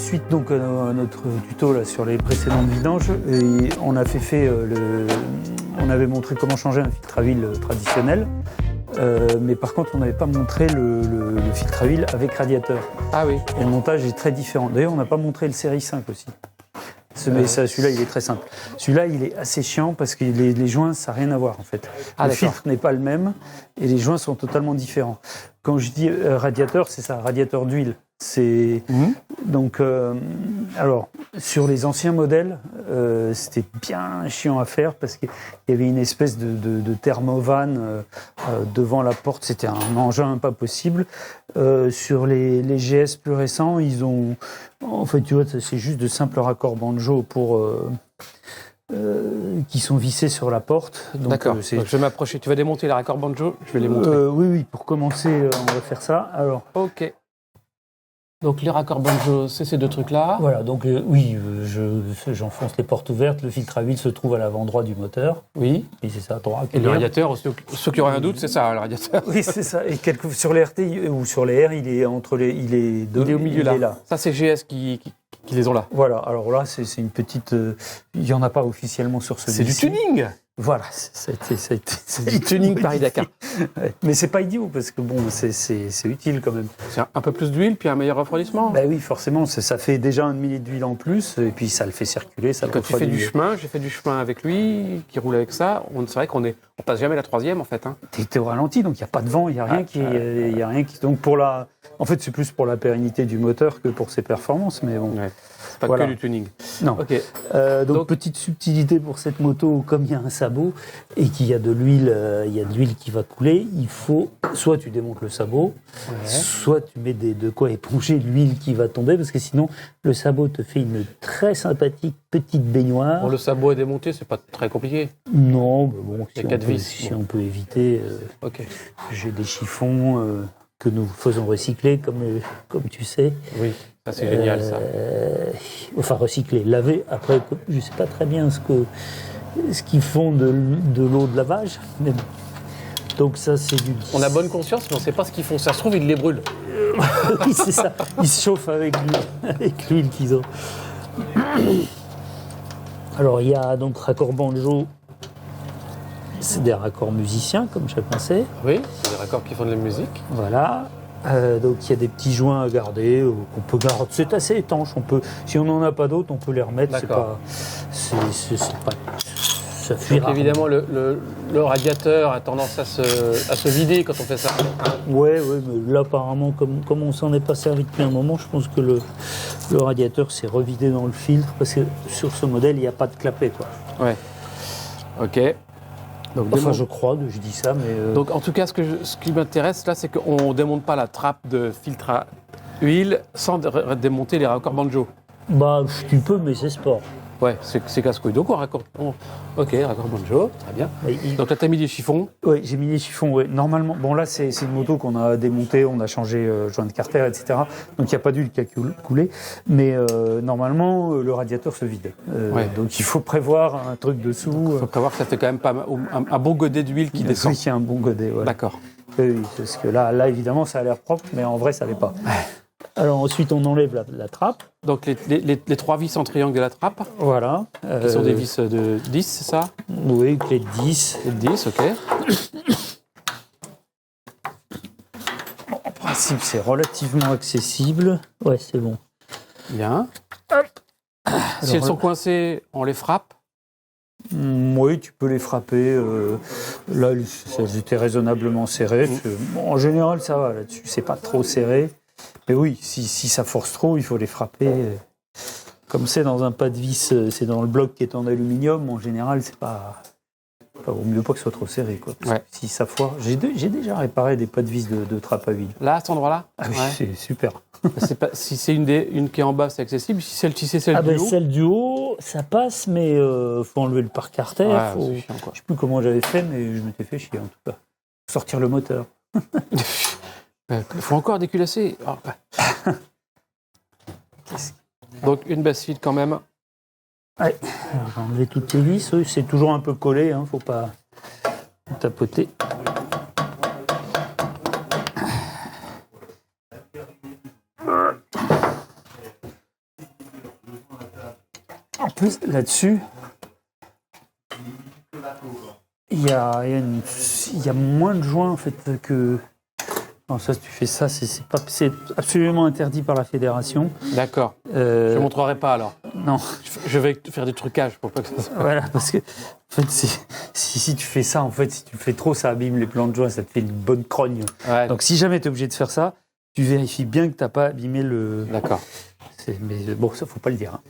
suite donc à notre tuto là, sur les précédentes vidanges, et on on avait montré comment changer un filtre à huile traditionnel, mais par contre on n'avait pas montré le filtre à huile avec radiateur. Ah oui. Et le montage est très différent. D'ailleurs on n'a pas montré le série 5 aussi. Mais celui-là il est très simple. Celui-là il est assez chiant parce que les joints ça n'a rien à voir en fait. Le filtre n'est pas le même et les joints sont totalement différents. Quand je dis radiateur, c'est ça, radiateur d'huile. Donc, alors sur les anciens modèles, c'était bien chiant à faire parce qu'il y avait une espèce de thermovane devant la porte. C'était un engin pas possible. Sur les GS plus récents, ils ont, en fait, tu vois, c'est juste de simples raccords banjo qui sont vissés sur la porte. Donc, d'accord. Donc, je vais m'approcher. Tu vas démonter les raccords banjo. Je vais les montrer. Oui. Pour commencer, on va faire ça. Alors. Ok. Donc les raccords banjo, c'est ces deux trucs-là. Voilà, donc j'enfonce les portes ouvertes, le filtre à huile se trouve à l'avant-droit du moteur. Oui. Et c'est ça, droit. Et le radiateur, ceux qui auraient un doute, c'est ça, le radiateur. Oui, c'est ça. Et sur les RT ou sur les R, il est entre les, il est deux. Il est au milieu là. Ça, c'est GS qui les ont là. Voilà. Alors là, c'est une petite. Il n'y en a pas officiellement sur celui-ci. C'est du tuning. Voilà, c'est du tuning Paris-Dakar. Ouais. Mais c'est pas idiot parce que bon, c'est utile quand même. C'est un peu plus d'huile puis un meilleur refroidissement. Ben oui, forcément, ça fait déjà 1 demi-litre d'huile en plus et puis ça le fait circuler. Ça quand tu fais du chemin, j'ai fait du chemin avec lui, qui roule avec ça. C'est vrai qu'on passe jamais la troisième en fait. Hein. T'es au ralenti, donc il n'y a pas de vent, il n'y a rien qui. Donc en fait, c'est plus pour la pérennité du moteur que pour ses performances, mais bon. Ouais. Pas que du tuning. Non. Okay. Donc petite subtilité pour cette moto, comme il y a un sabot et qu'il y a de l'huile, qui va couler, il faut soit tu démontes le sabot, soit tu mets de quoi éponger l'huile qui va tomber, parce que sinon le sabot te fait une très sympathique petite baignoire. Bon, le sabot est démonté, c'est pas très compliqué. Non, mais bon, si on peut éviter. J'ai des chiffons que nous faisons recycler, comme tu sais. Oui. Ça, c'est génial, ça. Enfin, recycler, laver. Après, je ne sais pas très bien ce qu'ils font de l'eau de lavage. Mais bon. Donc ça, c'est du... On a bonne conscience, mais on ne sait pas ce qu'ils font. Ça se trouve, ils les brûlent. Oui, c'est ça. Ils se chauffent avec l'huile qu'ils ont. Alors, il y a donc raccord banjo. C'est des raccords musiciens, comme chacun sait. Oui, c'est des raccords qui font de la musique. Voilà. Donc il y a des petits joints à garder qu'on peut garder. C'est assez étanche. Si on n'en a pas d'autres, on peut les remettre. D'accord. Ça fuit rarement. Évidemment, le radiateur a tendance à se vider quand on fait ça. Ouais, mais là apparemment, comme on s'en est pas servi depuis un moment, je pense que le radiateur s'est revidé dans le filtre parce que sur ce modèle, il n'y a pas de clapet, quoi. Ouais. Ok. Donc, je crois, je dis ça, mais... Donc, en tout cas, ce qui m'intéresse, là, c'est qu'on ne démonte pas la trappe de filtre à huile sans démonter les raccords banjo. Bah, tu peux, mais c'est sport. Ouais, c'est casse-couille. Donc, raccord banjo, très bien. Donc là, tu as mis des chiffons. Oui, j'ai mis des chiffons, ouais. Normalement, bon là, c'est une moto qu'on a démontée, on a changé joint de carter, etc. Donc, il n'y a pas d'huile qui a coulé. Mais normalement, le radiateur se vide. Donc, il faut prévoir un truc dessous. Il faut prévoir que ça fait quand même pas un bon godet d'huile qui descend. Oui, il y a un bon godet, ouais. D'accord. Oui, parce que là, évidemment, ça a l'air propre, mais en vrai, ça ne l'est pas. Alors ensuite, on enlève la trappe. Donc les 3 vis en triangle de la trappe. Voilà. Qui sont des vis de 10, c'est ça? Oui, clé de 10. Clé de 10, ok. Bon, en principe, c'est relativement accessible. Ouais, c'est bon. Bien. Hop. Si elles sont coincées, on les frappe? Oui, tu peux les frapper. Là, elles étaient raisonnablement serrées. En général, ça va là-dessus. C'est pas trop serré. Mais oui, si ça force trop, il faut les frapper. Comme c'est dans un pas de vis, c'est dans le bloc qui est en aluminium, en général, c'est pas vaut mieux pas que ce soit trop serré, quoi. Ouais. Si ça foire, j'ai déjà réparé des pas de vis de trappe à huile. Là, à cet endroit-là? Ah oui, c'est super. Si c'est une qui est en bas, c'est accessible. Si c'est celle du haut. Celle du haut, ça passe, mais faut enlever le pare-carter. C'est chiant, quoi. Je sais plus comment j'avais fait, mais je m'étais fait chier en tout cas. Sortir le moteur. Il faut encore déculasser. Oh. Donc une basse-file quand même. Ouais. Alors, j'ai enlevé toutes les vis. C'est toujours un peu collé, hein, faut pas tapoter. plus, là-dessus, il y a moins de joints en fait que. Non, ça, si tu fais ça, c'est absolument interdit par la fédération. D'accord. Je ne montrerai pas alors. Non. Je vais faire des trucages pour pas que ça soit. Voilà, parce que en fait, si tu fais ça, en fait, si tu le fais trop, ça abîme les plans de joint, ça te fait une bonne crogne. Ouais. Donc, si jamais tu es obligé de faire ça, tu vérifies bien que tu n'as pas abîmé le. D'accord. Mais bon, ça, faut pas le dire. Hein.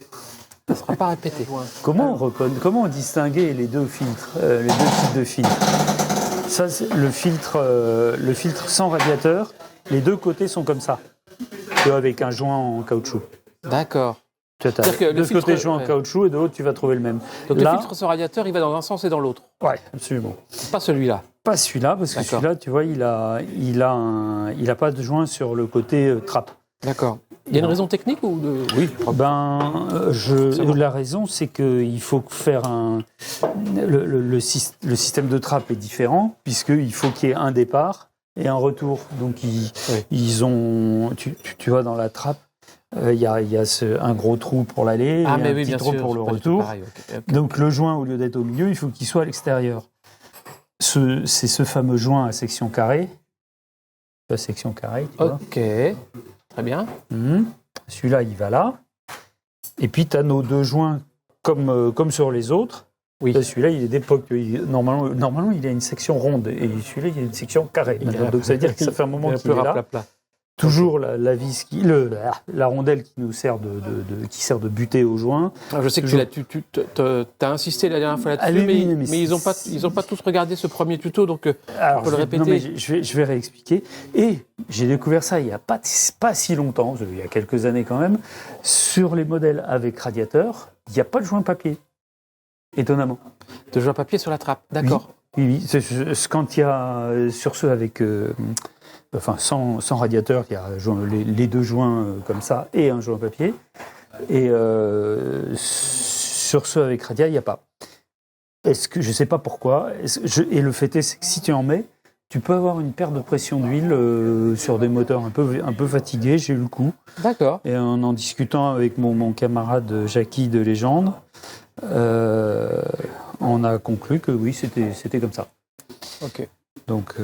Ça ne sera pas répété. Comment on distinguait les deux filtres, les deux types de filtres? Ça, c'est le filtre sans radiateur, les deux côtés sont comme ça, avec un joint en caoutchouc. D'accord. Tu as de ce côté joint en caoutchouc et de l'autre, tu vas trouver le même. Donc le filtre sans radiateur, il va dans un sens et dans l'autre. Oui, absolument. Pas celui-là. Pas celui-là, parce que celui-là, tu vois, il a pas de joint sur le côté trappe. D'accord. Il y a une raison technique ou de... Oui. La raison, c'est qu'il faut faire le système de trappe est différent, puisqu'il faut qu'il y ait un départ et un retour. Donc, ils ont... Tu vois, dans la trappe, il y a un gros trou pour l'aller et un petit trou pour le retour. Pareil, okay. Donc, le joint, au lieu d'être au milieu, il faut qu'il soit à l'extérieur. C'est ce fameux joint à section carrée. La section carrée, tu vois. Ok. Très bien. Celui-là, il va là. Et puis, tu as nos deux joints comme sur les autres. Oui. Celui-là, il est d'époque. Normalement, il a une section ronde. Et celui-là, il a une section carrée. Donc, ça veut dire que ça fait un moment qu'il est là. Toujours la vis, la rondelle qui nous sert qui sert de butée au joint. Je sais que tu as insisté la dernière fois là-dessus, mais ils n'ont pas tous regardé ce premier tuto, donc on peut le répéter. Non, mais je vais réexpliquer. Et j'ai découvert ça il n'y a pas si longtemps, il y a quelques années quand même, sur les modèles avec radiateur, il n'y a pas de joint papier, étonnamment. De joint papier sur la trappe, d'accord. Oui. Quand il y a sur ceux avec... sans radiateur, il y a les deux joints comme ça et un joint papier. Et sur ceux avec radiateur, il n'y a pas. Je ne sais pas pourquoi. Et le fait est, c'est que si tu en mets, tu peux avoir une perte de pression d'huile sur des moteurs un peu fatigués. J'ai eu le coup. D'accord. Et en discutant avec mon camarade Jackie de Légende, on a conclu que oui, c'était comme ça. Ok. Donc,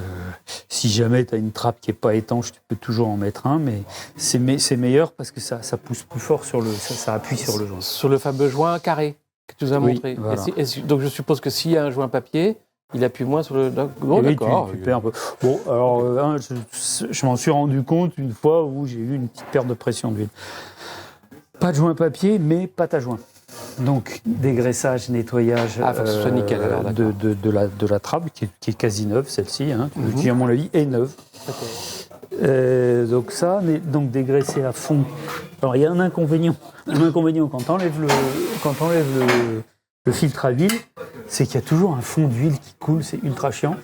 si jamais tu as une trappe qui n'est pas étanche, tu peux toujours en mettre un, mais c'est meilleur parce que ça pousse plus fort ça appuie sur le joint. Sur le fameux joint carré que tu nous as montré. Voilà. Donc, je suppose que s'il y a un joint papier, il appuie moins sur le... Bon, d'accord. Tu perds un peu. Bon, alors, je m'en suis rendu compte une fois où j'ai eu une petite perte de pression d'huile. Pas de joint papier, mais pâte à joint. Donc, dégraissage, nettoyage faut que ce soit nickel, alors, de la trappe, qui est quasi neuve, celle-ci, qui, à mon avis, est neuve. Okay. Donc, donc dégraisser à fond. Alors, il y a un inconvénient quand on enlève le filtre à huile, c'est qu'il y a toujours un fond d'huile qui coule, c'est ultra chiant.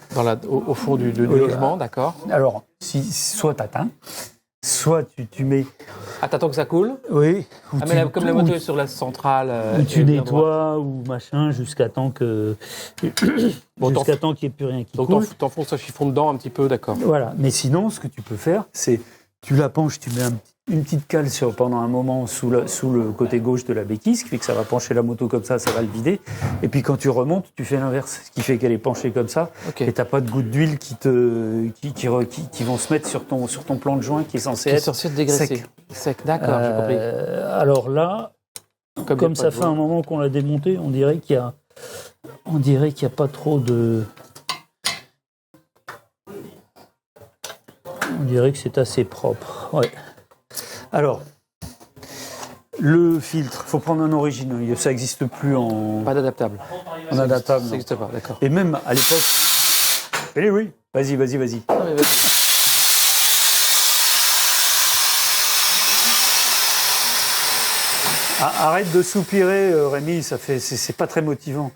Au fond du logement, d'accord. Alors, soit t'atteins, soit tu mets... Ah, t'attends que ça coule? Oui. Comme la moto est sur la centrale... Ou tu nettoies, ou machin, jusqu'à temps qu'il n'y ait plus rien qui coule. Donc t'enfonces un chiffon dedans un petit peu, d'accord. Voilà. Mais sinon, ce que tu peux faire, c'est... Tu la penches, tu mets une petite cale pendant un moment sous le côté gauche de la béquille, ce qui fait que ça va pencher la moto comme ça va le vider. Et puis quand tu remontes, tu fais l'inverse, ce qui fait qu'elle est penchée comme ça. Okay. Et tu n'as pas de gouttes d'huile qui vont se mettre sur ton plan de joint qui est censé être dégraissé. Sec, d'accord, j'ai compris. Alors là, comme ça fait un moment qu'on l'a démonté, on dirait qu'il y a pas trop de... On dirait que c'est assez propre. Ouais. Alors, le filtre, il faut prendre un original. Ça n'existe plus en... Pas d'adaptable. En adaptable, ça n'existe pas, d'accord. Et même à l'époque... Oui. Vas-y. Non, mais vas-y. Arrête de soupirer, Rémi, c'est pas très motivant.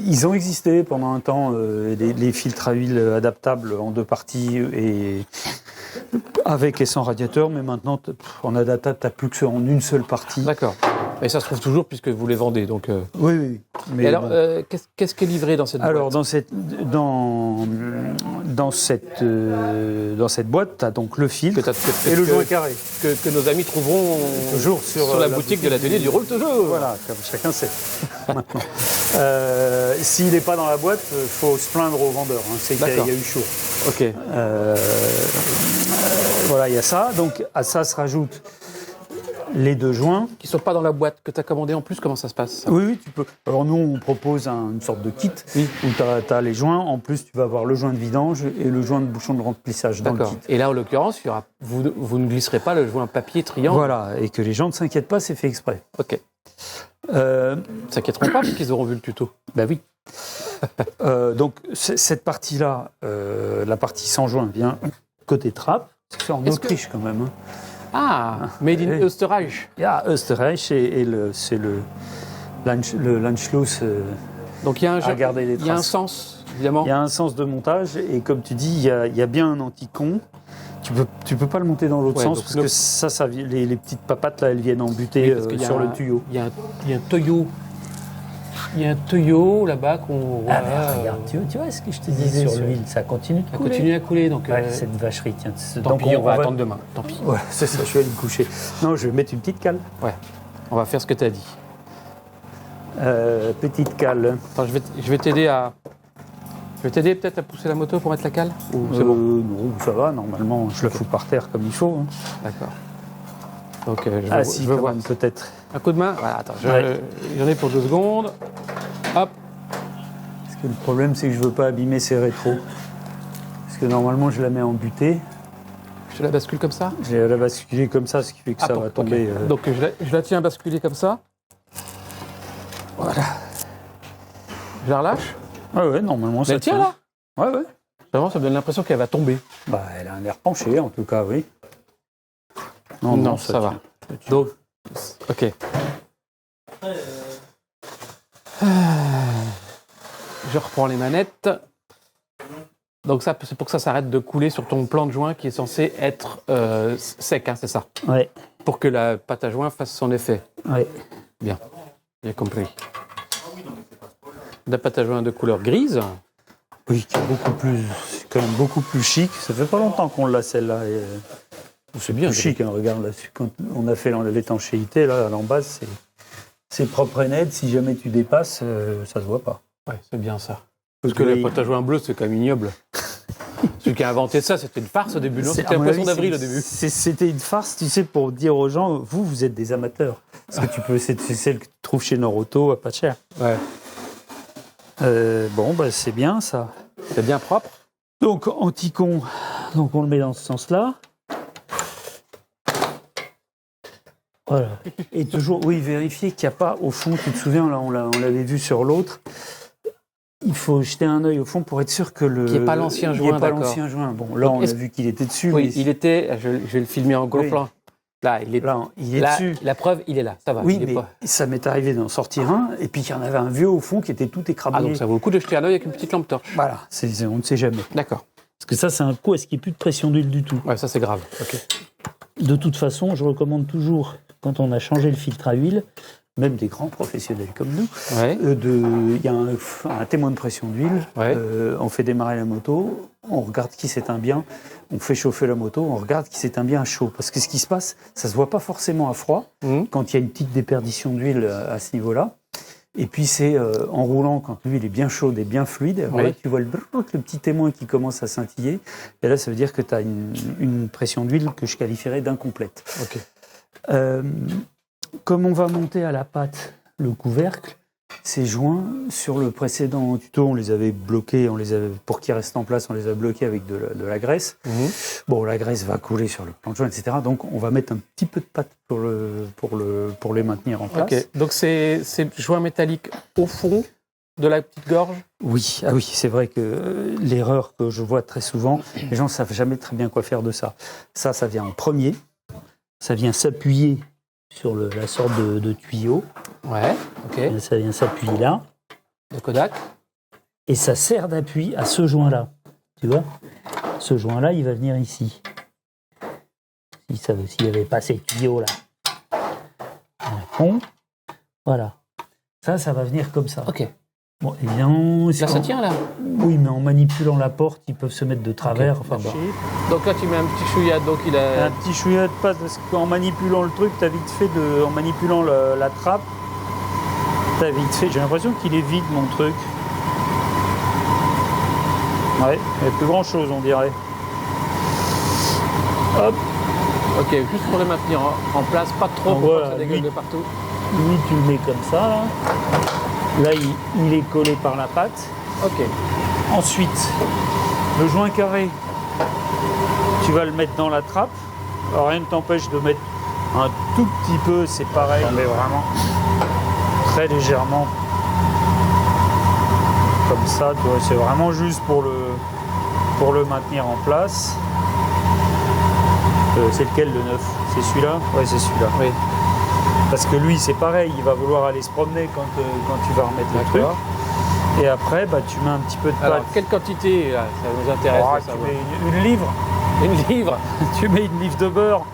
Ils ont existé pendant un temps, les filtres à huile adaptables en deux parties, et avec et sans radiateur, mais maintenant, en adaptable, tu n'as plus que ça en une seule partie. D'accord. Et ça se trouve toujours puisque vous les vendez, donc... Oui. Mais alors, qu'est-ce qui est livré dans cette boîte ? Alors, dans cette boîte, tu as donc le filtre et le joint carré. Que nos amis trouveront toujours sur la boutique de l'atelier du Roule Toujours. Voilà, comme chacun sait. Maintenant. S'il n'est pas dans la boîte, il faut se plaindre au vendeur. Hein, c'est qu'il y a eu chaud. Ok. Voilà, il y a ça. Donc à ça se rajoutent les 2 joints. Qui ne sont pas dans la boîte que tu as commandé en plus, comment ça se passe? Oui, tu peux. Alors nous, on propose une sorte de kit où tu as les joints. En plus, tu vas avoir le joint de vidange et le joint de bouchon de remplissage dans le kit. Et là, en l'occurrence, vous ne glisserez pas le joint papier triangle. Voilà, et que les gens ne s'inquiètent pas, c'est fait exprès. Ok. S'inquiéteront pas parce qu'ils auront vu le tuto. Ben oui. Donc cette partie-là, la partie sans joint, vient côté trappe. C'est fait en Autriche quand même. Hein. Ah, made in Österreich. Österreich c'est le Landschluss. Donc il y a à garder les traces. Il y a un sens, évidemment. Il y a un sens de montage et comme tu dis, il y a bien un anti-con. Tu peux pas le monter dans l'autre sens parce que ça les petites papates là, elles viennent embuter sur le tuyau. Il y a un tuyau. Il y a un tuyau là-bas qu'on voit. Regarde, tu vois ce que je te disais sur l'huile, ça continue de couler. Ça continue à couler, donc. Cette vacherie, tiens. Tant pis, on va attendre demain. Tant pis. Ouais, c'est ça, je vais aller me coucher. Non, je vais mettre une petite cale. Ouais, on va faire ce que tu as dit. Petite cale. Attends, je vais t'aider à. Je vais t'aider peut-être à pousser la moto pour mettre la cale ou c'est bon? Non, ça va, normalement, je la fous par terre comme il faut. Hein. D'accord. Donc, je veux voir peut-être. Un coup de main. Voilà, attends, j'en ai pour 2 secondes. Hop. Parce que le problème, c'est que je veux pas abîmer ces rétros. Parce que normalement, je la mets en butée. Je la bascule comme ça? Je vais la basculer comme ça, ce qui fait que ça va tomber. Okay. Donc, je la tiens basculée comme ça. Voilà. Je la relâche? Ouais, normalement, ça tient là? Ouais. Vraiment, ça me donne l'impression qu'elle va tomber. Bah, elle a un air penché, en tout cas, oui. Non, ça va. Donc, ok. Je reprends les manettes. Donc ça, c'est pour que ça s'arrête de couler sur ton plan de joint qui est censé être sec, hein, c'est ça? Ouais. Pour que la pâte à joint fasse son effet. Ouais. Bien compris. La pâte à joint de couleur grise. Oui, qui est quand même beaucoup plus chic. Ça fait pas longtemps qu'on l'a celle-là. C'est bien chic, hein, regarde là, quand on a fait l'étanchéité, là, à l'embase, c'est propre et net. Si jamais tu dépasses, ça se voit pas. Ouais, c'est bien ça. Parce que la pâte à joint bleue, c'est quand même ignoble. Celui qui a inventé ça, c'était une farce au début, non? C'était un poisson d'avril au début. C'était une farce, tu sais, pour dire aux gens, vous êtes des amateurs. Parce que c'est celle que tu trouves chez Noroto à pas cher. Ouais. Bon, bah, c'est bien ça. C'est bien propre. Donc, anti-con, donc on le met dans ce sens-là. Voilà. Et toujours, oui, vérifier qu'il n'y a pas au fond, tu te souviens, là, on l'avait vu sur l'autre. Il faut jeter un œil au fond pour être sûr que qu'il n'y ait pas l'ancien joint. L'ancien joint. Bon, là, on a vu qu'il était dessus. Oui, il était. Je vais le filmer en gros plan. Là, il est dessus. La preuve, il est là. Ça va. Oui, mais ça m'est arrivé d'en sortir un, et puis il y en avait un vieux au fond qui était tout écrabouillé. Ah, donc ça vaut le coup de jeter un œil avec une petite lampe torche. Voilà, on ne sait jamais. D'accord. Parce que ça, c'est un coup à ce qu'il n'y ait plus de pression d'huile du tout. Ouais, ça, c'est grave. Ok. De toute façon, je recommande toujours, quand on a changé le filtre à huile, même des grands professionnels comme nous, il y a un témoin de pression d'huile, on fait démarrer la moto, on regarde qui s'éteint bien, on fait chauffer la moto, on regarde qui s'éteint bien à chaud. Parce que ce qui se passe, ça ne se voit pas forcément à froid, quand il y a une petite déperdition d'huile à ce niveau-là. Et puis c'est en roulant, quand l'huile est bien chaude et bien fluide, alors là, tu vois le petit témoin qui commence à scintiller, et là ça veut dire que tu as une pression d'huile que je qualifierais d'incomplète. Okay. Comme on va monter à la pâte le couvercle, ces joints, sur le précédent tuto, on les avait bloqués, pour qu'ils restent en place, on les a bloqués avec de la graisse. Bon, la graisse va couler sur le plan de joint, etc. Donc, on va mettre un petit peu de pâte pour les maintenir en place. Okay. Donc, c'est joints métalliques au fond de la petite gorge? Oui, c'est vrai que l'erreur que je vois très souvent, les gens ne savent jamais très bien quoi faire de ça. Ça vient en premier, ça vient s'appuyer sur la sorte de tuyau. Ouais, ok. Ça vient s'appuyer là. Le Kodak. Et ça sert d'appui à ce joint-là. Tu vois? Ce joint-là, il va venir ici. S'il n'y avait pas ces tuyaux-là. Voilà. Ça va venir comme ça. Ok. Bon, évidemment... Là, ça tient, là. Oui, mais en manipulant la porte, ils peuvent se mettre de travers. Okay. Enfin, donc là, tu mets un petit chouïade. Donc il a... Un petit chouïade passe, parce qu'en manipulant le truc, t'as vite fait en manipulant la trappe, t'as vite fait... J'ai l'impression qu'il est vide, mon truc. Ouais, il n'y a plus grand-chose, on dirait. Hop. Ok, juste pour le maintenir en place, pas trop, pour que ça dégueule de partout. Lui, tu le mets comme ça, là. Là, il est collé par la patte. Ok. Ensuite, le joint carré, tu vas le mettre dans la trappe. Alors, rien ne t'empêche de mettre un tout petit peu, c'est pareil. On met vraiment très légèrement. Comme ça, tu vois, c'est vraiment juste pour le maintenir en place. C'est lequel le neuf? C'est celui-là? Ouais, c'est celui-là. Oui. Parce que lui, c'est pareil, il va vouloir aller se promener quand tu vas remettre le truc. Et après, bah, tu mets un petit peu de pâte. Alors, quelle quantité, là, ça nous intéresse de savoir. Tu mets une livre. Une livre. Tu mets une livre de beurre.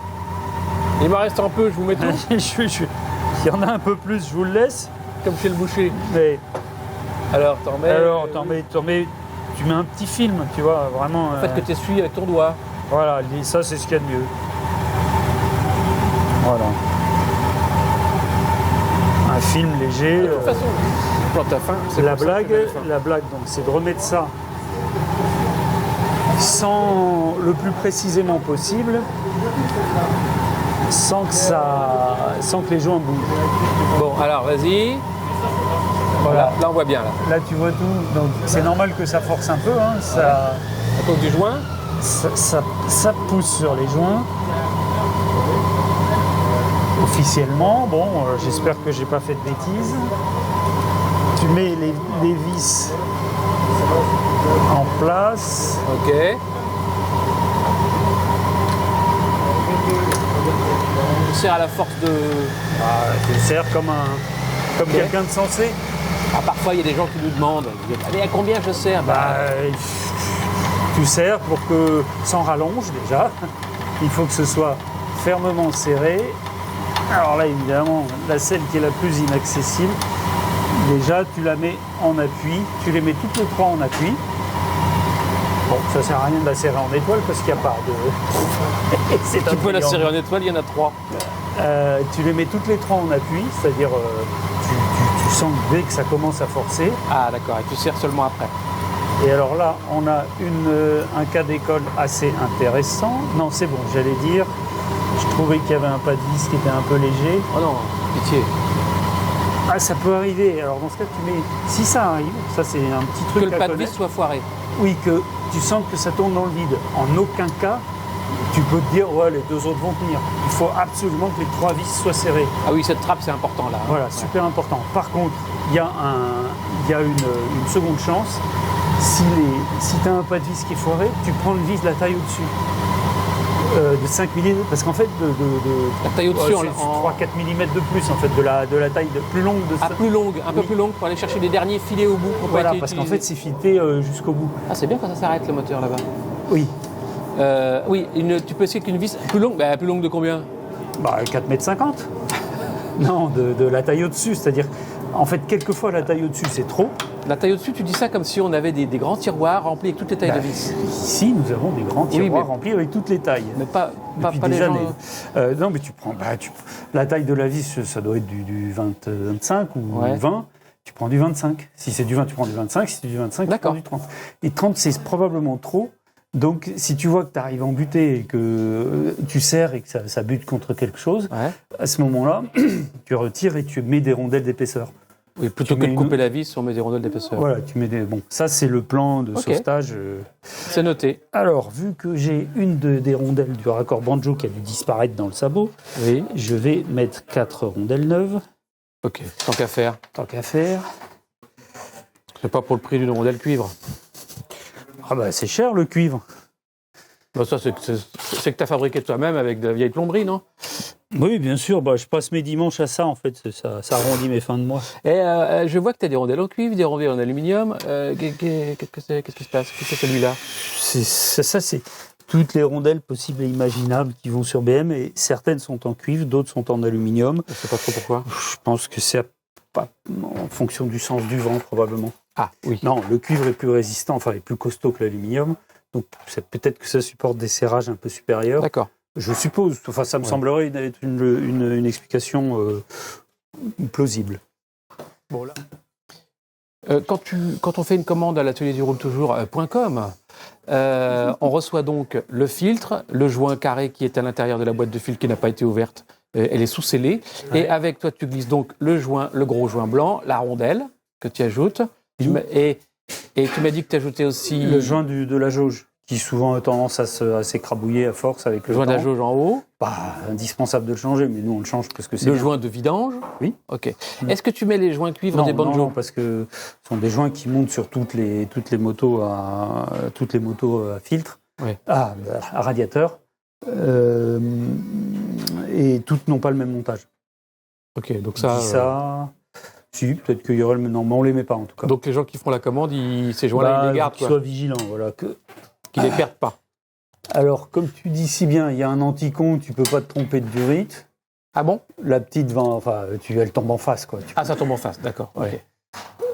Il m'en reste un peu, je vous mets tout. Il y en a un peu plus, je vous le laisse. Comme chez le boucher. Mais alors, t'en mets... tu mets un petit film, tu vois, vraiment. En fait, que tu essuies avec ton doigt. Voilà, ça, c'est ce qu'il y a de mieux. Voilà. Un film léger. De toute façon, quand t'as faim, c'est la blague, donc, c'est de remettre ça sans le plus précisément possible, sans que les joints bougent. Bon, alors vas-y. Voilà, là on voit bien. Là tu vois tout. Donc c'est normal que ça force un peu. Hein, ça, à cause du joint. Ça pousse sur les joints. Officiellement, bon, j'espère que j'ai pas fait de bêtises. Tu mets les vis en place. Ok. Tu serres à la force de... tu serres comme okay. Quelqu'un de sensé. Ah, parfois, il y a des gens qui nous demandent, allez, à combien je serre? Tu serres pour que, sans rallonge déjà, il faut que ce soit fermement serré. Alors là, évidemment, celle qui est la plus inaccessible, déjà, tu la mets en appui, tu les mets toutes les trois en appui. Bon, ça sert à rien de la serrer en étoile parce qu'il n'y a pas de... Tu peux la serrer en étoile, il y en a trois. Tu les mets toutes les trois en appui, c'est-à-dire tu sens que dès que ça commence à forcer. Ah d'accord, et tu serres seulement après. Et alors là, on a un cas d'école assez intéressant. Non, c'est bon, j'allais dire, je trouvais qu'il y avait un pas de vis qui était un peu léger. Oh non, pitié. Ah, ça peut arriver. Alors dans ce cas, tu mets... Si ça arrive, ça c'est un petit truc que le pas de vis soit foiré. Oui, que tu sens que ça tourne dans le vide. En aucun cas, tu peux te dire, ouais, les deux autres vont tenir. Il faut absolument que les trois vis soient serrées. Ah oui, cette trappe, c'est important là. Voilà, super important. Par contre, il y a une seconde chance. Si tu as un pas de vis qui est foiré, tu prends le vis de la taille au-dessus. De 5 mm, parce qu'en fait, la taille au-dessus, c'est 3-4 mm de plus, en fait, de la taille plus longue. Un peu plus longue, pour aller chercher les derniers filets au bout. Voilà, parce qu'en fait, c'est fileté jusqu'au bout. Ah, c'est bien quand ça s'arrête, le moteur, là-bas. Oui. Oui, tu peux essayer qu'une vis plus longue. Bah, plus longue de combien? 4,50 m. Non, de la taille au-dessus, c'est-à-dire, en fait, quelquefois, la taille au-dessus, c'est trop. La taille au-dessus, tu dis ça comme si on avait des grands tiroirs remplis avec toutes les tailles de vis. Ici, nous avons des grands tiroirs remplis avec toutes les tailles. Mais pas des les années. Non, mais tu prends... la taille de la vis, ça doit être du 25 ou 20. Tu prends du 25. Si c'est du 20, tu prends du 25. Si c'est du 25, tu prends du 30. Et 30, c'est probablement trop. Donc, si tu vois que tu arrives à en buter et que tu serres et que ça bute contre quelque chose, à ce moment-là, tu retires et tu mets des rondelles d'épaisseur. Oui, plutôt que de couper la vis, on met des rondelles d'épaisseur. Voilà, tu mets des... Bon, ça, c'est le plan de sauvetage. C'est noté. Alors, vu que j'ai des rondelles du raccord banjo qui a dû disparaître dans le sabot, je vais mettre 4 rondelles neuves. Ok, tant qu'à faire. Tant qu'à faire. C'est pas pour le prix d'une rondelle cuivre. Ah bah, c'est cher, le cuivre. Bah ça, c'est que tu as fabriqué toi-même avec de la vieille plomberie, non? Oui, bien sûr. Je passe mes dimanches à ça, en fait. Ça arrondit mes fins de mois. Et je vois que tu as des rondelles en cuivre, des rondelles en aluminium. Qu'est-ce qui se passe? Qu'est-ce que c'est celui-là? C'est toutes les rondelles possibles et imaginables qui vont sur BM. Et certaines sont en cuivre, d'autres sont en aluminium. Je ne sais pas trop pourquoi. Je pense que c'est Pas en fonction du sens du vent, probablement. Ah, oui. Non, le cuivre est plus résistant, enfin, est plus costaud que l'aluminium. Donc, peut-être que ça supporte des serrages un peu supérieurs. D'accord. Je suppose. Enfin, ça me semblerait être une explication plausible. Bon, là. Quand on fait une commande à l'atelier du roule-toujours.com, on reçoit donc le filtre, le joint carré qui est à l'intérieur de la boîte de filtre qui n'a pas été ouverte, elle est sous-scellée. Ouais. Et avec toi, tu glisses donc le gros joint blanc, la rondelle que tu ajoutes. Et tu m'as dit que tu ajoutais aussi... Le joint de la jauge, qui souvent a tendance à s'écrabouiller à force avec le joint temps. de la jauge en haut. Pas indispensable de le changer, mais nous on le change parce que c'est le bien. Joint de vidange. Oui. Ok. Est-ce que tu mets les joints cuivre des banjos? Non, parce que ce sont des joints qui montent sur toutes les motos à filtre, oui. à radiateur, et toutes n'ont pas le même montage. Ok, donc ça. Si, peut-être qu'il y aurait le. Non, mais on les met pas en tout cas. Donc les gens qui font la commande, ces joints-là, ils les gardent. Qu'ils soient vigilants, voilà. Qu'ils les perdent pas. Alors, comme tu dis si bien, il y a un anti-con, tu peux pas te tromper de durite. Ah bon? La petite elle tombe en face, quoi. Ça tombe en face, d'accord. Ouais. Okay.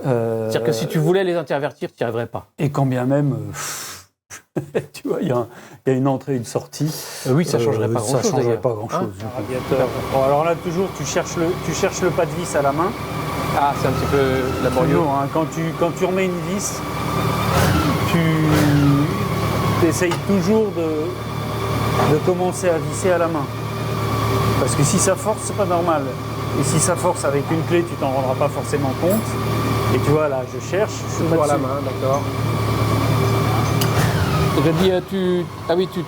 C'est-à-dire que si tu voulais les intervertir, tu n'y arriverais pas. Et quand bien même, tu vois, il y a une entrée et une sortie. Oui, ça changerait pas grand-chose. Ça changerait pas grand-chose. Radiateur. Bon, alors là, toujours, tu cherches le pas de vis à la main. Ah, c'est un petit peu laborieux. Toujours, hein, quand tu remets une vis, tu essayes toujours de commencer à visser à la main. Parce que si ça force, c'est pas normal. Et si ça force avec une clé, tu t'en rendras pas forcément compte. Et tu vois, là, je cherche. Toujours à la main, d'accord. Je dis,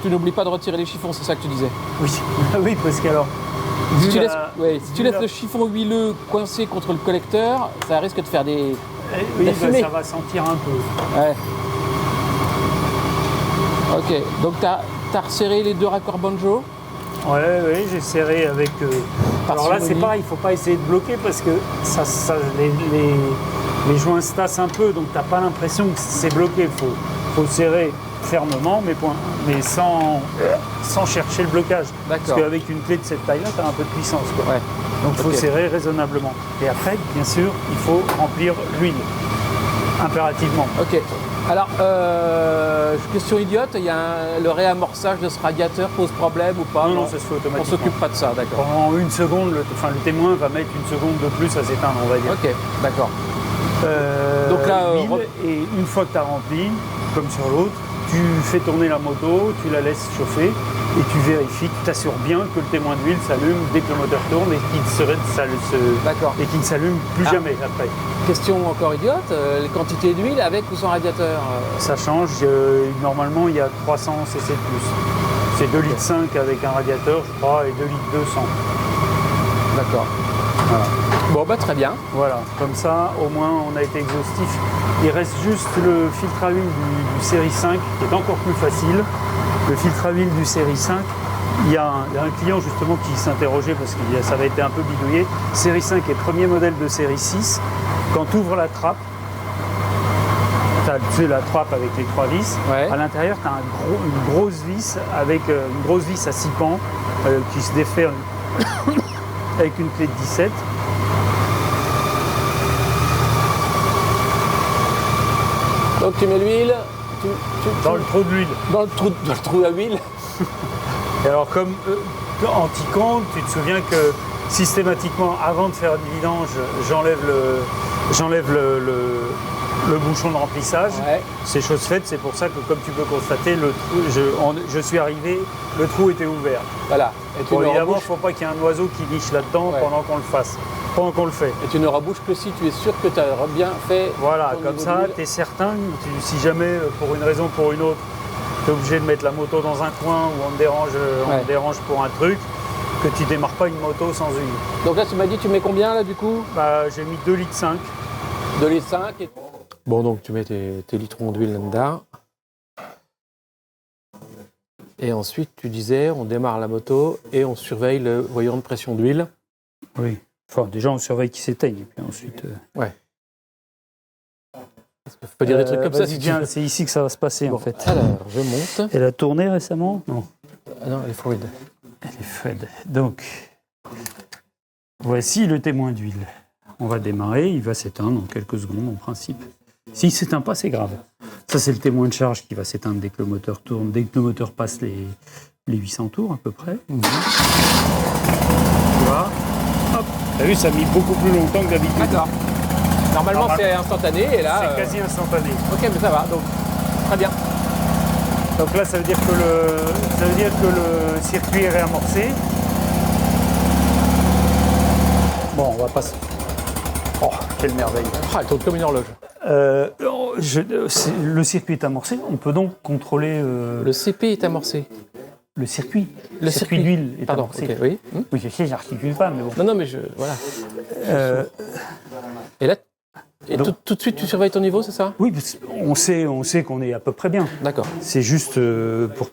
tu n'oublies pas de retirer les chiffons, c'est ça que tu disais? Oui, oui, parce qu'alors... Si tu laisses le chiffon huileux coincé contre le collecteur, ça risque de faire des... Oui, ça va sentir un peu. Ouais. Ok, donc tu as resserré les deux raccords banjo? Oui, j'ai serré avec... Alors là, c'est pareil, il ne faut pas essayer de bloquer parce que les joints se tassent un peu, donc tu n'as pas l'impression que c'est bloqué. Il faut serrer fermement, mais sans chercher le blocage. D'accord. Parce qu'avec une clé de cette taille-là, tu as un peu de puissance, quoi. Ouais. Donc il faut serrer raisonnablement. Et après, bien sûr, il faut remplir l'huile, impérativement. Ok. Alors, question idiote, le réamorçage de ce radiateur pose problème ou pas? Non, ça se fait automatiquement. On s'occupe pas de ça, d'accord. Pendant une seconde, le témoin va mettre une seconde de plus à s'éteindre, on va dire. Ok, d'accord. Donc là, et une fois que tu as rempli, comme sur l'autre, tu fais tourner la moto, tu la laisses chauffer et tu vérifies, tu t'assures bien que le témoin d'huile s'allume dès que le moteur tourne et qu'il ne s'allume plus jamais après. Question encore idiote, les quantités d'huile avec ou sans radiateur? Ça change, normalement il y a 300 cc de plus. C'est 2,5 litres avec un radiateur, je crois, et 2,2 litres sans. D'accord. Voilà. Bon, très bien. Voilà, comme ça, au moins, on a été exhaustif. Il reste juste le filtre à huile du série 5, qui est encore plus facile. Le filtre à huile du série 5, il y a un client justement qui s'interrogeait parce que ça avait été un peu bidouillé. Série 5 est premier modèle de série 6. Quand tu ouvres la trappe, tu as la trappe avec les 3 vis. Ouais. À l'intérieur, tu as une grosse vis avec une grosse vis à 6 pans qui se défait avec une clé de 17. Donc tu mets l'huile dans le trou de l'huile. Dans le trou à huile. Et alors comme anti-compte, tu te souviens que systématiquement, avant de faire du vidange, j'enlève le bouchon de remplissage. Ouais. C'est chose faite, c'est pour ça que comme tu peux constater, le trou, je suis arrivé, le trou était ouvert. Voilà. Et évidemment, il ne faut pas qu'il y ait un oiseau qui niche là-dedans pendant qu'on le fait. Et tu ne rebouches que si tu es sûr que tu as bien fait. Voilà, comme ça, tu es certain, si jamais, pour une raison ou pour une autre, tu es obligé de mettre la moto dans un coin ou on te dérange pour un truc, que tu démarres pas une moto sans huile. Donc là, tu m'as dit, tu mets combien là du coup? J'ai mis 2,5 litres. 2,5 litres. Bon, donc tu mets tes litrons d'huile là-dedans. Et ensuite, tu disais, on démarre la moto et on surveille le voyant de pression d'huile. Oui. Enfin, déjà, on surveille qu'il s'éteigne. Et puis ensuite. Ouais. Faut pas dire des trucs comme ça. Si c'est ici que ça va se passer, en fait. Alors, je monte. Elle a tourné récemment? Non. Non, elle est fluide. Elle est fluide. Donc, voici le témoin d'huile. On va démarrer, il va s'éteindre en quelques secondes en principe. S'il ne s'éteint pas, c'est grave. Ça, c'est le témoin de charge qui va s'éteindre dès que le moteur tourne, dès que le moteur passe les 800 tours à peu près. Tu vois, hop, t'as vu, ça a mis beaucoup plus longtemps que d'habitude. D'accord. Normalement, c'est instantané et là... C'est quasi instantané. Ok, mais ça va, donc très bien. Donc là, ça veut dire que le circuit est réamorcé. Bon, on va passer. Oh, quelle merveille. Ah, elle tourne comme une horloge. Le circuit est amorcé. On peut donc contrôler... Le CP est amorcé. Le circuit. Le circuit d'huile est Pardon, amorcé. ok, oui. Oui, je sais, j'articule pas, mais bon. Non, mais voilà. Et là, tout de suite, tu surveilles ton niveau, c'est ça? Oui, on sait qu'on est à peu près bien. D'accord. C'est juste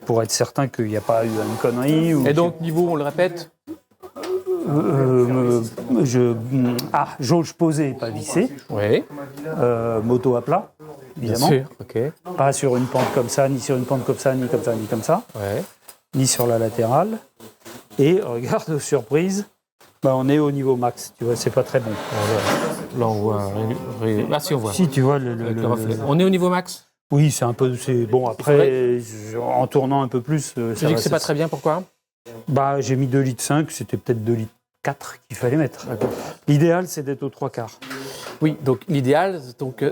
pour être certain qu'il n'y a pas eu une connerie. Et donc, niveau, on le répète? Jauge posée, pas vissée. Oui. Moto à plat, évidemment. Bien sûr, ok. Pas sur une pente comme ça, ni sur une pente comme ça, ni comme ça, ni comme ça. Ouais. Ni sur la latérale. Et regarde, surprise, on est au niveau max. Tu vois, c'est pas très bon. Là, on voit. Si, on voit. Si, tu vois Le reflet. On est au niveau max? Oui, c'est un peu. Bon, après, en tournant un peu plus. Tu dis que c'est pas très bien, pourquoi? J'ai mis 2,5 litres, c'était peut-être 2,4 litres qu'il fallait mettre. L'idéal, c'est d'être aux 3/4. Oui, donc l'idéal,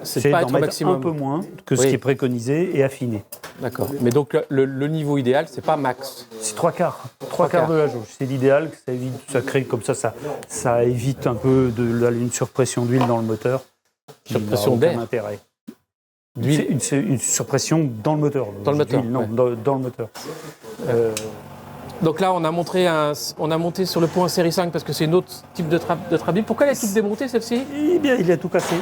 c'est pas être au maximum. Un peu moins que ce qui est préconisé et affiné. D'accord. Mais donc le niveau idéal, c'est pas max. C'est 3/4. 3/4 de la jauge. C'est l'idéal, que ça crée comme ça évite un peu une surpression d'huile dans le moteur. Surpression d'air. Intérêt. C'est une surpression dans le moteur. Dans le moteur. Non, dans le moteur. Donc là, on a monté sur le pont en série 5 parce que c'est un autre type de trappe. Pourquoi elle est toute démontée, celle-ci? Eh bien, il a tout cassé.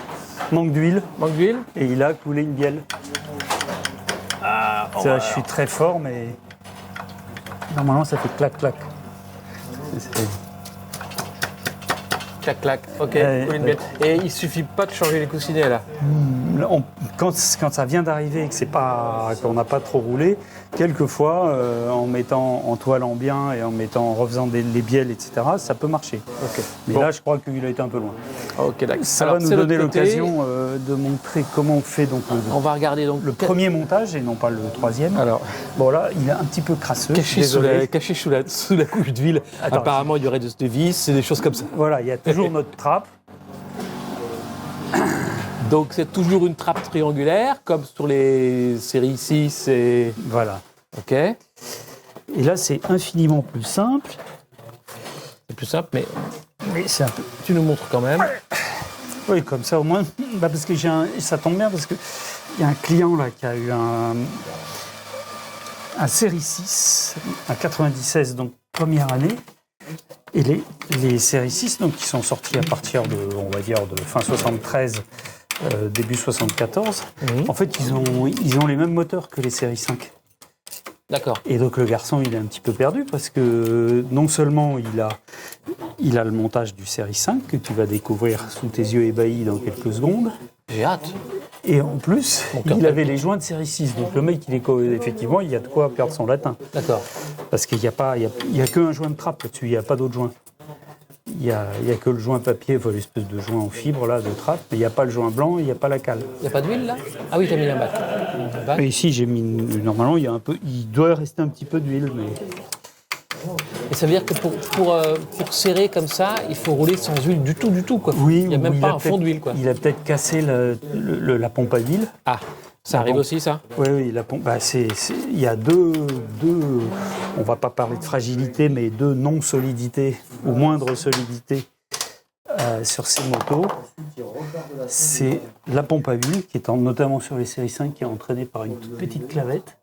Manque d'huile. Manque d'huile. Et il a coulé une bielle. Je suis très fort, mais normalement, ça fait clac-clac. Clac-clac. Ok, coulé une bielle. Et il suffit pas de changer les coussinets, là? Quand ça vient d'arriver et qu'on n'a pas trop roulé, quelquefois, en mettant, en toilant bien et en refaisant les bielles, etc., ça peut marcher. Okay. Mais là, je crois qu'il a été un peu loin. Ok, d'accord. Ça va nous donner l'occasion de montrer comment on fait on va regarder donc le premier montage et non pas le troisième. Alors, bon là, il est un petit peu crasseux. Caché sous la couche d'huile. Apparemment, il y aurait des vis et des choses comme ça. Voilà, il y a toujours notre trappe. Donc c'est toujours une trappe triangulaire, comme sur les séries 6 et... Voilà. Ok. Et là, c'est infiniment plus simple. C'est plus simple, mais c'est un peu... Tu nous montres quand même. Oui, comme ça au moins. Parce que ça tombe bien, parce qu'il y a un client là qui a eu un série 6, un 96, donc première année. Et les séries 6, donc, qui sont sortis à partir de fin 73, début 74, en fait, ils ont les mêmes moteurs que les séries 5. D'accord. Et donc, le garçon, il est un petit peu perdu parce que non seulement il a le montage du série 5 que tu vas découvrir sous tes yeux ébahis dans quelques secondes. J'ai hâte. Et en plus, il avait les joints de série 6. Donc, le mec, effectivement, il y a de quoi perdre son latin. D'accord. Parce qu'il n'y a qu'un joint de trappe là-dessus, il n'y a pas d'autre joint. Il n'y a que le joint papier, l'espèce de joint en fibre là, de trappe, mais il n'y a pas le joint blanc, il n'y a pas la cale. Il n'y a pas d'huile là? Ah oui, tu as mis un bac. Et ici, j'ai mis. Normalement, il doit rester un petit peu d'huile. Mais... Et ça veut dire que pour serrer comme ça, il faut rouler sans huile du tout, quoi. Oui, il n'y a même pas un fond d'huile, quoi. Il a peut-être cassé la pompe à huile. Ah, ça arrive aussi, ça? Oui, la pompe. Il y a deux. On va pas parler de fragilité, mais deux non-solidités ou moindre solidité sur ces motos. C'est la pompe à huile, qui est notamment sur les séries 5, qui est entraînée par une toute petite clavette.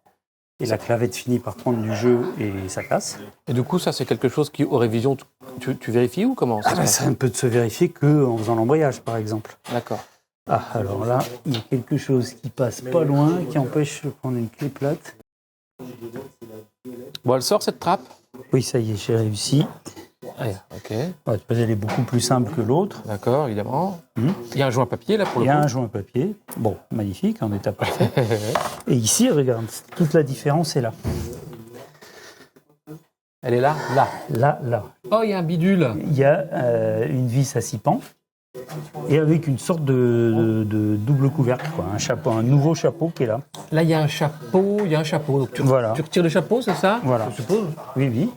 Et la clavette finit par prendre du jeu et ça casse. Et du coup, ça, c'est quelque chose qui, aux révisions, tu vérifies ou comment ça se passe? Ça ne peut se vérifier qu'en faisant l'embrayage, par exemple. D'accord. Ah, alors là, il y a quelque chose qui passe pas loin, qui empêche de prendre une clé plate. Bon, elle sort, cette trappe? Oui, ça y est, j'ai réussi. Ah, ok. Ouais, elle est beaucoup plus simple que l'autre. D'accord, évidemment. Il y a un joint papier, là, pour le coup. Il y a un joint papier. Bon, magnifique, en état parfait. Et ici, regarde, toute la différence est là. Elle est là? Là. Là. Oh, il y a un bidule. Il y a une vis à 6 pans. et avec une sorte de double couvercle, quoi. Un nouveau chapeau qui est là. Là, il y a un chapeau. Donc, tu retires le chapeau, c'est ça? Voilà. Je suppose. Oui.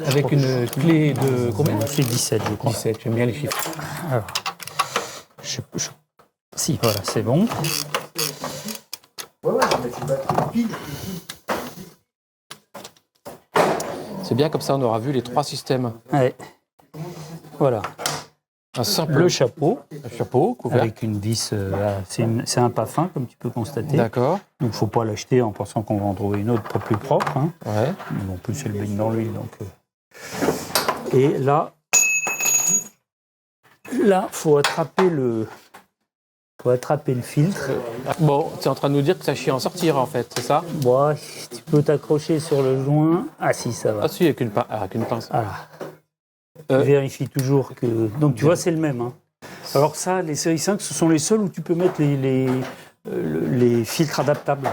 Avec une clé de combien? C'est 17, je crois. 17, j'aime bien les chiffres. Alors, si, voilà, c'est bon. C'est bien, comme ça, on aura vu les 3 systèmes. Ouais. Voilà. Un simple Le chapeau. Couvert. Avec une vis. C'est un pas fin, comme tu peux constater. D'accord. Donc, il ne faut pas l'acheter en pensant qu'on va en trouver une autre plus propre. Hein. Ouais. Mais en plus, elle baigne dans l'huile. Donc, Et là, faut attraper le filtre. Bon, tu es en train de nous dire que ça chie à en sortir, en fait, c'est ça? Bon, tu peux t'accrocher sur le joint. Ah si, ça va. Ah si, avec une pince. Voilà. Vérifie toujours que... Donc tu vois, c'est le même. Hein. Alors ça, les séries 5, ce sont les seuls où tu peux mettre les filtres adaptables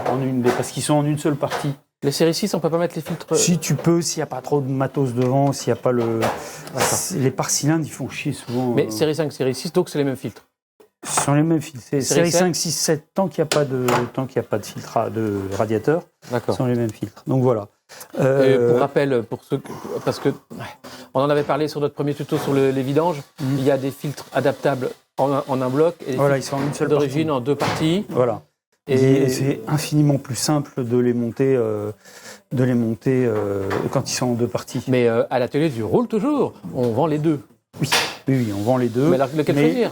parce qu'ils sont en une seule partie. Les séries 6, on peut pas mettre les filtres? Si tu peux, s'il n'y a pas trop de matos devant, s'il n'y a pas les pare-cylindres, ils font chier souvent. Mais série 5, série 6, donc c'est les mêmes filtres? Ce sont les mêmes filtres. C'est série 5, 6, 7, tant qu'il n'y a pas de filtre de radiateur, ce sont les mêmes filtres. Donc voilà. Pour rappel, parce que on en avait parlé sur notre premier tuto sur les vidanges, il y a des filtres adaptables en un bloc et des ils sont en une seule d'origine en 2 parties. Voilà. Et c'est infiniment plus simple de les monter, quand ils sont en 2 parties. Mais à l'atelier du Roule Toujours, on vend les 2. Oui, on vend les 2. Mais alors, lequel choisir?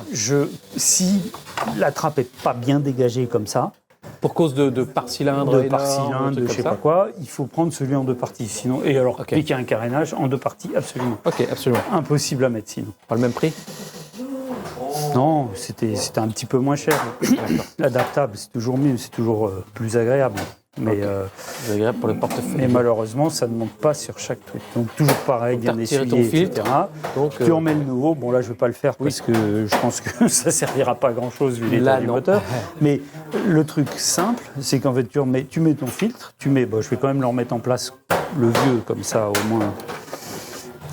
Si la trappe n'est pas bien dégagée comme ça, pour cause de pare-cylindre, de je sais pas quoi, il faut prendre celui en 2 parties. Sinon, et alors, appliquer un carénage en 2 parties, absolument. Ok, absolument. Impossible à mettre sinon. Pas le même prix? Non, c'était un petit peu moins cher. L'adaptable, c'est toujours mieux, c'est toujours plus agréable. Mais plus agréable pour le portefeuille. Mais malheureusement, ça ne monte pas sur chaque truc. Donc toujours pareil, bien essuyé, etc. Donc, tu en mets le nouveau. Bon là, je ne vais pas le faire parce que je pense que ça ne servira pas à grand-chose vu l'état du moteur. Mais le truc simple, c'est qu'en fait, tu mets ton filtre, je vais quand même le remettre en place, le vieux, comme ça au moins.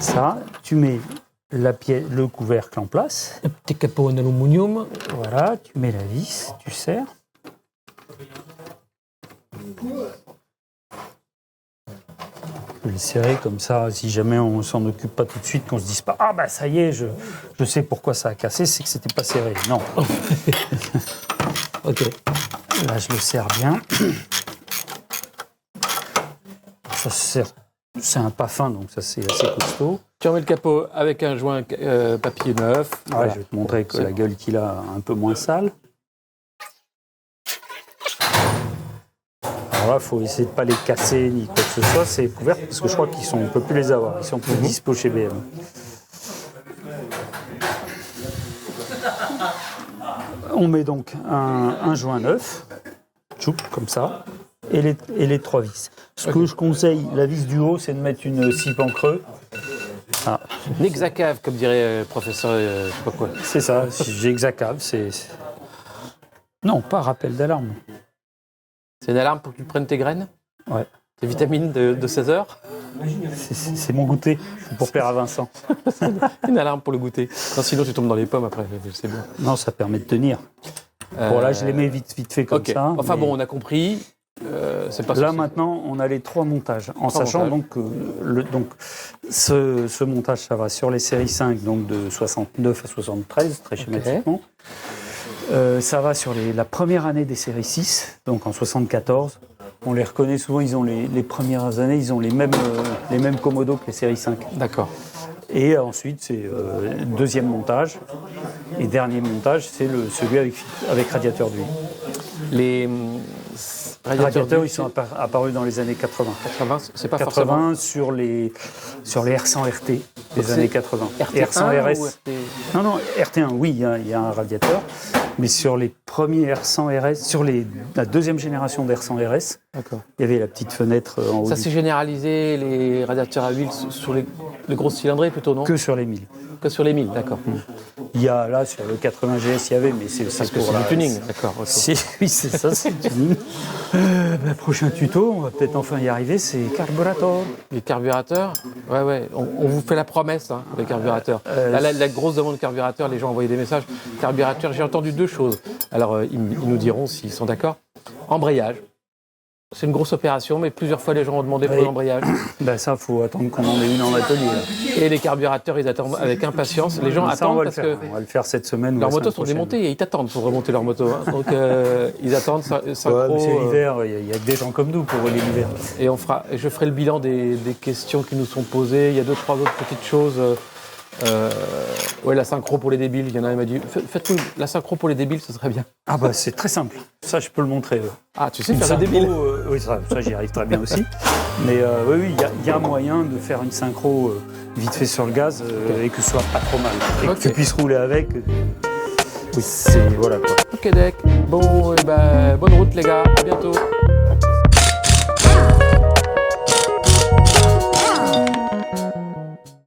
Ça, tu mets le couvercle en place. Un petit capot en aluminium. Voilà, tu mets la vis, tu serres. Je vais le serrer comme ça, si jamais on s'en occupe pas tout de suite, qu'on se dise pas « Ah bah ça y est, je sais pourquoi ça a cassé, c'est que c'était pas serré. » Non. Ok. Là, je le serre bien. Ça se serre. C'est un pas fin, donc ça c'est assez costaud. Tu remets le capot avec un joint papier neuf. Voilà. Je vais te montrer que la gueule qu'il a un peu moins sale. Alors là, il faut essayer de ne pas les casser ni quoi que ce soit. C'est couvert parce que je crois qu'on ne peut plus les avoir. Ils sont plus dispo chez BM. On met donc un joint neuf, comme ça, et les 3 vis. Ce que je conseille, la vis du haut, c'est de mettre une cipe en creux. Ah. Une hexacave, comme dirait le professeur, je sais pas quoi. C'est ça, j'ai hexacave. Non, pas rappel d'alarme. C'est une alarme pour que tu prennes tes graines? Ouais. Tes vitamines de 16 heures? C'est mon goûter, pour plaire à Vincent. Une alarme pour le goûter. Non, sinon tu tombes dans les pommes après, c'est bien. Non, ça permet de tenir. Bon, là, je les mets vite fait comme ça. Enfin bon, on a compris. C'est pas là, maintenant, on a les 3 montages. En sachant donc que ce montage, ça va sur les séries 5, donc de 69 à 73, très schématiquement. Ça va sur la première année des séries 6, donc en 74. On les reconnaît souvent, ils ont les premières années, ils ont les mêmes commodos que les séries 5. D'accord. Et ensuite, c'est deuxième montage. Et dernier montage, c'est celui avec radiateur d'huile. Les radiateurs, ils sont apparus dans les années 80. 80, c'est pas 80 sur les R100 RT des années 80. RT1 R100 RS. Ou RT... Non, RT1, oui, il y a un radiateur. Mais sur les premiers R100 RS, sur la deuxième génération d'R100 RS, il y avait la petite fenêtre en haut. Ça s'est généralisé, les radiateurs à huile, sur les grosses cylindrées plutôt, non? Que sur les 1000. Que sur les 1000, d'accord. Il y a là, sur le 80 GS, il y avait, mais c'est Parce que c'est du tuning, d'accord. Okay. Oui, c'est ça, c'est le tuning. Prochain tuto, on va peut-être enfin y arriver, c'est carburateur. Les carburateurs, ouais, on vous fait la promesse, hein, les carburateurs. La grosse demande de carburateurs, les gens envoyaient des messages. Carburateurs, j'ai entendu 2 choses. Alors, ils nous diront s'ils sont d'accord. Embrayage. C'est une grosse opération, mais plusieurs fois les gens ont demandé pour l'embrayage. Ça, il faut attendre qu'on en ait une en atelier. Là. Et les carburateurs, ils attendent avec impatience. Les gens attendent parce que... On va le faire cette semaine. Leurs motos sont démontées et ils t'attendent pour remonter leur moto. Hein. Donc, ils attendent synchro. C'est l'hiver, il y a que des gens comme nous pour rouler l'hiver. Et je ferai le bilan des questions qui nous sont posées. Il y a 2-3 autres petites choses. La synchro pour les débiles, il y en a un qui m'a dit faites-nous la synchro pour les débiles, ce serait bien. C'est très simple, ça je peux le montrer. Ah, tu sais faire des débiles. Oui, ça j'y arrive très bien aussi. Mais oui, il y a moyen de faire une synchro vite fait sur le gaz et que ce soit pas trop mal. Et que tu puisses rouler avec. Oui, voilà quoi. Ok, Deck. Bon, bonne route les gars, à bientôt.